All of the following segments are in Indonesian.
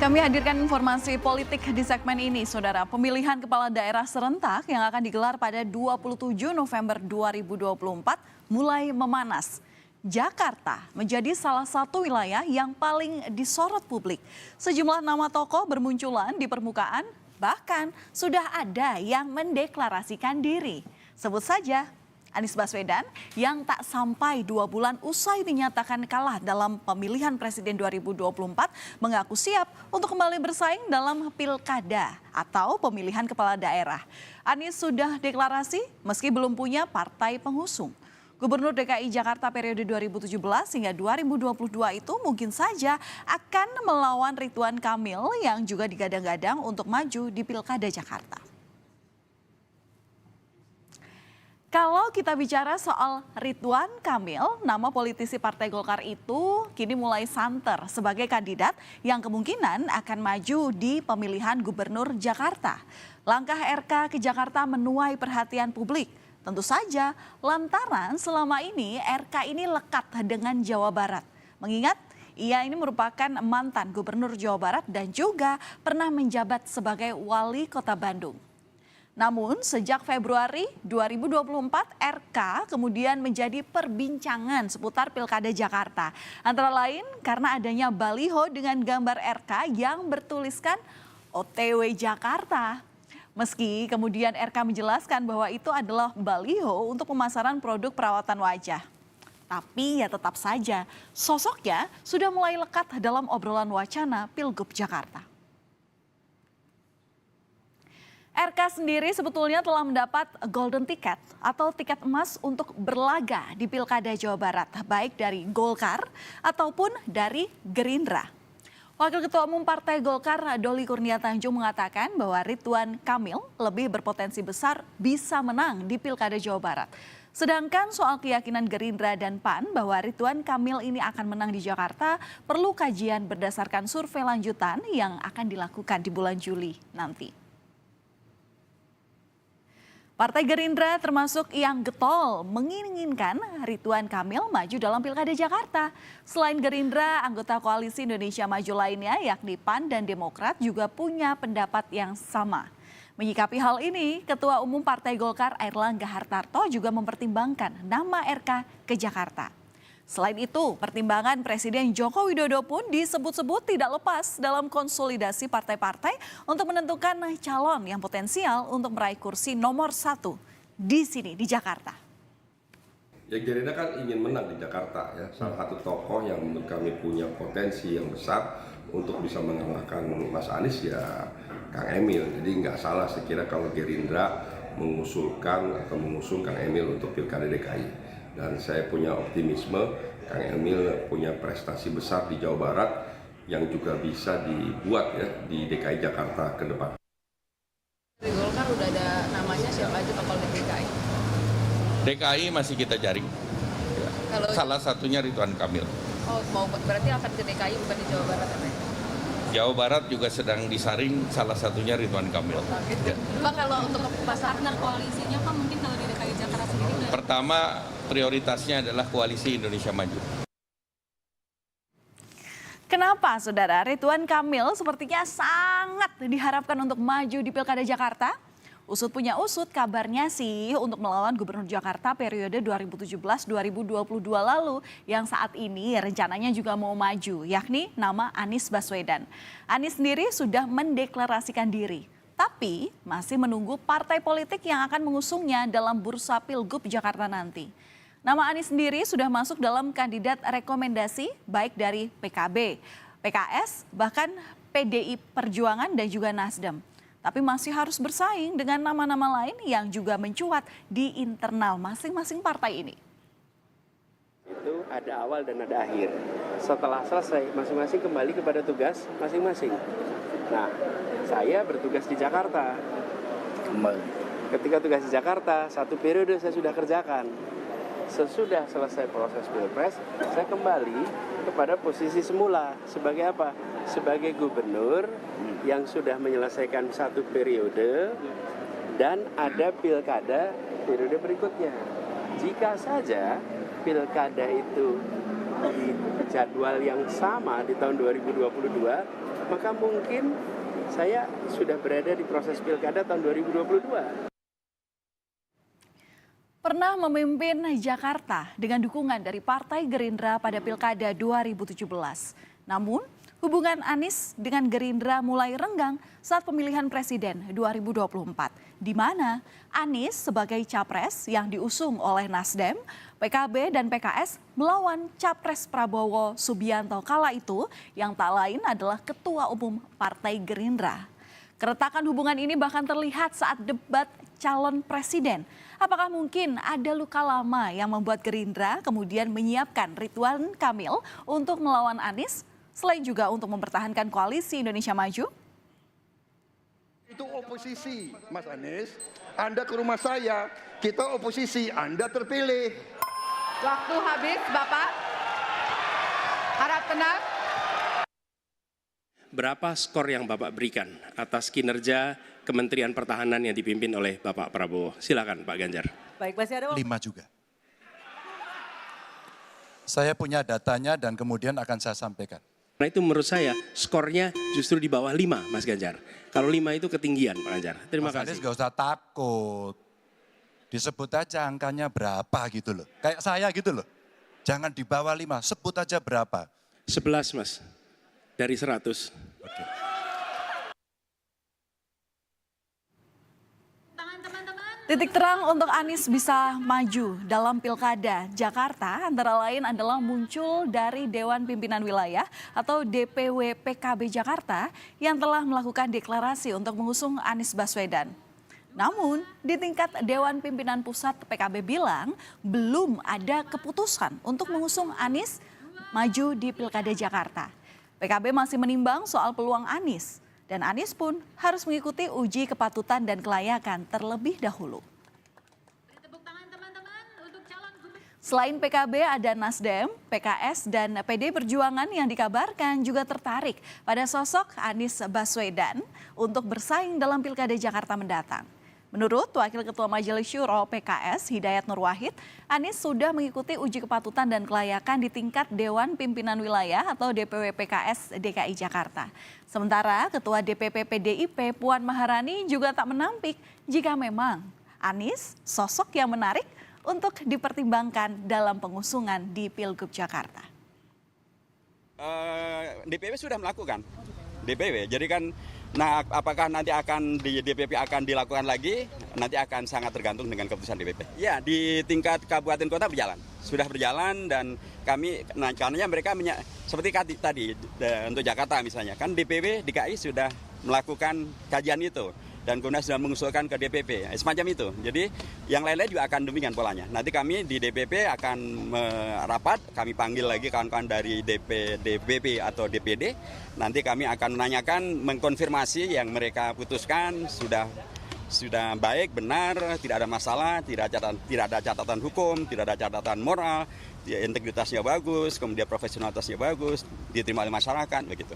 Kami hadirkan informasi politik di segmen ini, Saudara. Pemilihan kepala daerah serentak yang akan digelar pada 27 November 2024 mulai memanas. Jakarta menjadi salah satu wilayah yang paling disorot publik. Sejumlah nama tokoh bermunculan di permukaan, bahkan sudah ada yang mendeklarasikan diri. Sebut saja Anies Baswedan yang tak sampai 2 bulan usai dinyatakan kalah dalam pemilihan presiden 2024 mengaku siap untuk kembali bersaing dalam pilkada atau pemilihan kepala daerah. Anies sudah deklarasi meski belum punya partai pengusung. Gubernur DKI Jakarta periode 2017 hingga 2022 itu mungkin saja akan melawan Ridwan Kamil yang juga digadang-gadang untuk maju di pilkada Jakarta. Kalau kita bicara soal Ridwan Kamil, nama politisi Partai Golkar itu kini mulai santer sebagai kandidat yang kemungkinan akan maju di pemilihan gubernur Jakarta. Langkah RK ke Jakarta menuai perhatian publik. Tentu saja lantaran selama ini RK ini lekat dengan Jawa Barat. Mengingat ia ini merupakan mantan gubernur Jawa Barat dan juga pernah menjabat sebagai wali kota Bandung. Namun sejak Februari 2024 RK kemudian menjadi perbincangan seputar Pilkada Jakarta. Antara lain karena adanya baliho dengan gambar RK yang bertuliskan OTW Jakarta. Meski kemudian RK menjelaskan bahwa itu adalah baliho untuk pemasaran produk perawatan wajah. Tapi ya tetap saja sosoknya sudah mulai lekat dalam obrolan wacana Pilgub Jakarta. RK sendiri sebetulnya telah mendapat golden ticket atau tiket emas untuk berlaga di Pilkada Jawa Barat, baik dari Golkar ataupun dari Gerindra. Wakil Ketua Umum Partai Golkar Doli Kurnia Tanjung mengatakan bahwa Ridwan Kamil lebih berpotensi besar bisa menang di Pilkada Jawa Barat. Sedangkan soal keyakinan Gerindra dan PAN bahwa Ridwan Kamil ini akan menang di Jakarta perlu kajian berdasarkan survei lanjutan yang akan dilakukan di bulan Juli nanti. Partai Gerindra termasuk yang getol menginginkan Ridwan Kamil maju dalam Pilkada Jakarta. Selain Gerindra, anggota Koalisi Indonesia Maju lainnya yakni PAN dan Demokrat juga punya pendapat yang sama. Menyikapi hal ini, Ketua Umum Partai Golkar Airlangga Hartarto juga mempertimbangkan nama RK ke Jakarta. Selain itu, pertimbangan Presiden Joko Widodo pun disebut-sebut tidak lepas dalam konsolidasi partai-partai untuk menentukan calon yang potensial untuk meraih kursi nomor 1 di sini di Jakarta. Ya Gerindra kan ingin menang di Jakarta ya, salah satu tokoh yang menurut kami punya potensi yang besar untuk bisa mengalahkan Mas Anies ya Kang Emil. Jadi nggak salah saya kira kalau Gerindra mengusulkan atau mengusung Kang Emil untuk Pilkada DKI. Dan saya punya optimisme Kang Emil punya prestasi besar di Jawa Barat yang juga bisa dibuat ya di DKI Jakarta ke depan. Di Golkar udah ada namanya siapa aja bakal di DKI? DKI masih kita jaring. Ya. Salah satunya Ridwan Kamil. Oh, berarti akan ke DKI bukan di Jawa Barat ya? Jawa Barat juga sedang disaring, salah satunya Ridwan Kamil. Ya. Pak, kalau untuk partner koalisinya Pak mungkin kalau di DKI Jakarta sendiri? Pertama prioritasnya adalah Koalisi Indonesia Maju. Kenapa Saudara Ridwan Kamil sepertinya sangat diharapkan untuk maju di Pilkada Jakarta? Usut punya usut kabarnya sih untuk melawan Gubernur Jakarta periode 2017-2022 lalu yang saat ini rencananya juga mau maju, yakni nama Anies Baswedan. Anies sendiri sudah mendeklarasikan diri, tapi masih menunggu partai politik yang akan mengusungnya dalam bursa Pilgub Jakarta nanti. Nama Anies sendiri sudah masuk dalam kandidat rekomendasi baik dari PKB, PKS, bahkan PDI Perjuangan dan juga Nasdem. Tapi masih harus bersaing dengan nama-nama lain yang juga mencuat di internal masing-masing partai ini. Itu ada awal dan ada akhir. Setelah selesai, masing-masing kembali kepada tugas masing-masing. Nah, saya bertugas di Jakarta. Ketika tugas di Jakarta, 1 periode saya sudah kerjakan. Sesudah selesai proses Pilpres, saya kembali kepada posisi semula. Sebagai apa? Sebagai gubernur yang sudah menyelesaikan 1 periode dan ada pilkada periode berikutnya. Jika saja pilkada itu di jadwal yang sama di tahun 2022, maka mungkin saya sudah berada di proses pilkada tahun 2022. Pernah memimpin Jakarta dengan dukungan dari Partai Gerindra pada Pilkada 2017. Namun, hubungan Anies dengan Gerindra mulai renggang saat pemilihan Presiden 2024, di mana Anies sebagai capres yang diusung oleh Nasdem, PKB dan PKS melawan capres Prabowo Subianto kala itu yang tak lain adalah Ketua Umum Partai Gerindra. Keretakan hubungan ini bahkan terlihat saat debat calon presiden. Apakah mungkin ada luka lama yang membuat Gerindra kemudian menyiapkan Ridwan Kamil untuk melawan Anies, selain juga untuk mempertahankan koalisi Indonesia Maju? Itu oposisi, Mas Anies. Anda ke rumah saya, kita oposisi, Anda terpilih. Waktu habis, Bapak. Harap tenang. Berapa skor yang Bapak berikan atas kinerja Kementerian Pertahanan yang dipimpin oleh Bapak Prabowo? Silakan Pak Ganjar. Baik, masih ada 5 juga. Saya punya datanya dan kemudian akan saya sampaikan. Karena itu menurut saya skornya justru di bawah 5, Mas Ganjar. Kalau 5 itu ketinggian, Pak Ganjar. Terima Mas Anies kasih. gak usah takut. Disebut aja angkanya berapa gitu loh. Kayak saya gitu loh. Jangan di bawah 5, sebut aja berapa. 11, Mas. Dari 100. Oke. Titik terang untuk Anies bisa maju dalam Pilkada Jakarta antara lain adalah muncul dari Dewan Pimpinan Wilayah atau DPW PKB Jakarta yang telah melakukan deklarasi untuk mengusung Anies Baswedan. Namun di tingkat Dewan Pimpinan Pusat PKB bilang belum ada keputusan untuk mengusung Anies maju di Pilkada Jakarta. PKB masih menimbang soal peluang Anies. Dan Anies pun harus mengikuti uji kepatutan dan kelayakan terlebih dahulu. Selain PKB ada Nasdem, PKS, dan PD Perjuangan yang dikabarkan juga tertarik pada sosok Anies Baswedan untuk bersaing dalam Pilkada Jakarta mendatang. Menurut Wakil Ketua Majelis Syuro PKS Hidayat Nur Wahid, Anies sudah mengikuti uji kepatutan dan kelayakan di tingkat Dewan Pimpinan Wilayah atau DPW PKS DKI Jakarta. Sementara Ketua DPP PDIP Puan Maharani juga tak menampik jika memang Anies sosok yang menarik untuk dipertimbangkan dalam pengusungan di Pilgub Jakarta. DPW sudah melakukan DPW, jadi kan nah apakah nanti akan di DPP akan dilakukan lagi, nanti akan sangat tergantung dengan keputusan DPP. Ya, di tingkat kabupaten kota berjalan, sudah berjalan dan kami, nah karena mereka seperti tadi untuk Jakarta misalnya, kan DPW DKI sudah melakukan kajian itu dan kemudian sudah mengusulkan ke DPP, semacam itu. Jadi yang lain-lain juga akan demikian polanya. Nanti kami di DPP akan merapat, kami panggil lagi kawan-kawan dari DPP atau DPD. Nanti kami akan menanyakan, mengkonfirmasi yang mereka putuskan sudah baik, benar, tidak ada masalah, tidak ada catatan hukum, tidak ada catatan moral, integritasnya bagus, kemudian profesionalitasnya bagus, diterima oleh masyarakat, begitu.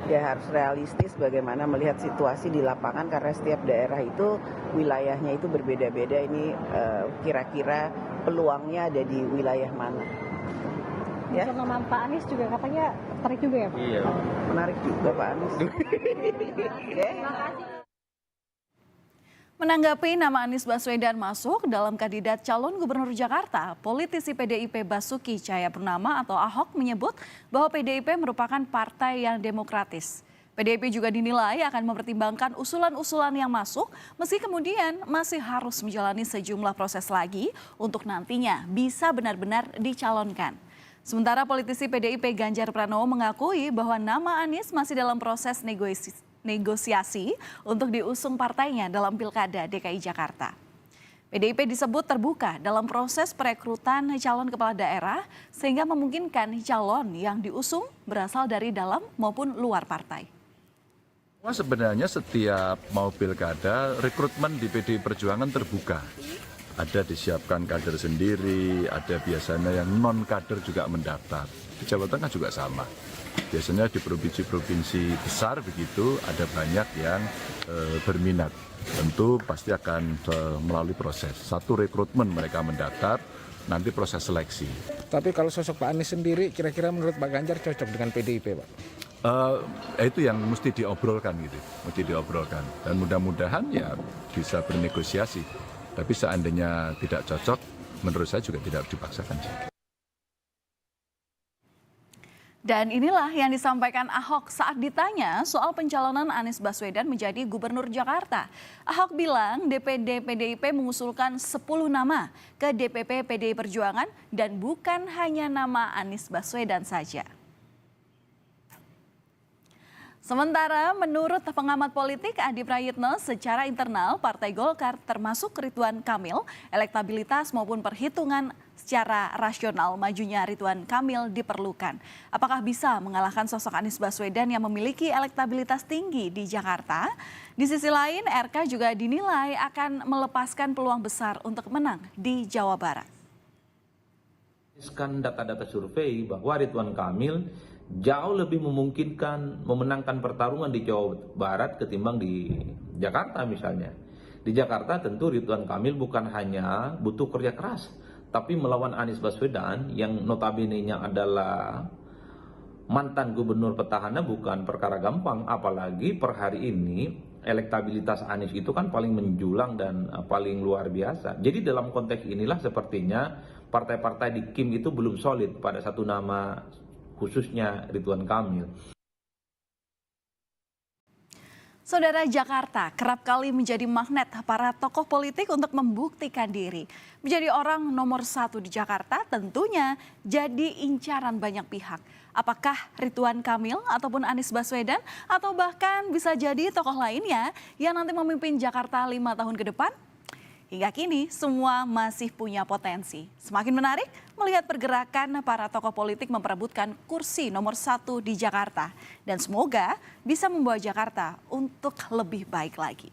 Ya harus realistis bagaimana melihat situasi di lapangan karena setiap daerah itu wilayahnya itu berbeda-beda. Ini kira-kira peluangnya ada di wilayah mana? Ya. Nama Pak Anies juga katanya tertarik juga ya Pak? Iya. Menarik juga Pak Anies. Terima kasih. Menanggapi nama Anies Baswedan masuk dalam kandidat calon gubernur Jakarta, politisi PDIP Basuki Cahayapurnama atau Ahok menyebut bahwa PDIP merupakan partai yang demokratis. PDIP juga dinilai akan mempertimbangkan usulan-usulan yang masuk, meski kemudian masih harus menjalani sejumlah proses lagi untuk nantinya bisa benar-benar dicalonkan. Sementara politisi PDIP Ganjar Pranowo mengakui bahwa nama Anies masih dalam proses negosiasi untuk diusung partainya dalam Pilkada DKI Jakarta. PDIP disebut terbuka dalam proses perekrutan calon kepala daerah sehingga memungkinkan calon yang diusung berasal dari dalam maupun luar partai. Sebenarnya setiap mau pilkada, rekrutmen di PDI Perjuangan terbuka. Ada disiapkan kader sendiri, ada biasanya yang non-kader juga mendaftar. Di Jawa Tengah juga sama. Biasanya di provinsi-provinsi besar begitu ada banyak yang berminat. Tentu pasti akan melalui proses. Satu rekrutmen mereka mendaftar, nanti proses seleksi. Tapi kalau sosok Pak Anies sendiri, kira-kira menurut Pak Ganjar cocok dengan PDIP, Pak? Itu yang mesti diobrolkan gitu, mesti diobrolkan. Dan mudah-mudahan ya bisa bernegosiasi. Tapi seandainya tidak cocok, menurut saya juga tidak harus dipaksakan. Dan inilah yang disampaikan Ahok saat ditanya soal pencalonan Anies Baswedan menjadi Gubernur Jakarta. Ahok bilang DPD PDIP mengusulkan 10 nama ke DPP PDI Perjuangan dan bukan hanya nama Anies Baswedan saja. Sementara menurut pengamat politik Adi Prayitno, secara internal Partai Golkar termasuk Ridwan Kamil, elektabilitas maupun perhitungan secara rasional majunya Ridwan Kamil diperlukan. Apakah bisa mengalahkan sosok Anies Baswedan yang memiliki elektabilitas tinggi di Jakarta? Di sisi lain, RK juga dinilai akan melepaskan peluang besar untuk menang di Jawa Barat. Data-data survei bahwa Ridwan Kamil jauh lebih memungkinkan memenangkan pertarungan di Jawa Barat ketimbang di Jakarta misalnya. Di Jakarta tentu Ridwan Kamil bukan hanya butuh kerja keras, tapi melawan Anies Baswedan yang notabene-nya adalah mantan gubernur petahana bukan perkara gampang, apalagi per hari ini elektabilitas Anies itu kan paling menjulang dan paling luar biasa. Jadi dalam konteks inilah sepertinya partai-partai di KIM itu belum solid pada satu nama, khususnya Ridwan Kamil. Saudara, Jakarta kerap kali menjadi magnet para tokoh politik untuk membuktikan diri. Menjadi orang nomor 1 di Jakarta tentunya jadi incaran banyak pihak. Apakah Ridwan Kamil ataupun Anies Baswedan atau bahkan bisa jadi tokoh lainnya yang nanti memimpin Jakarta 5 tahun ke depan? Hingga kini semua masih punya potensi. Semakin menarik melihat pergerakan para tokoh politik memperebutkan kursi nomor 1 di Jakarta. Dan semoga bisa membawa Jakarta untuk lebih baik lagi.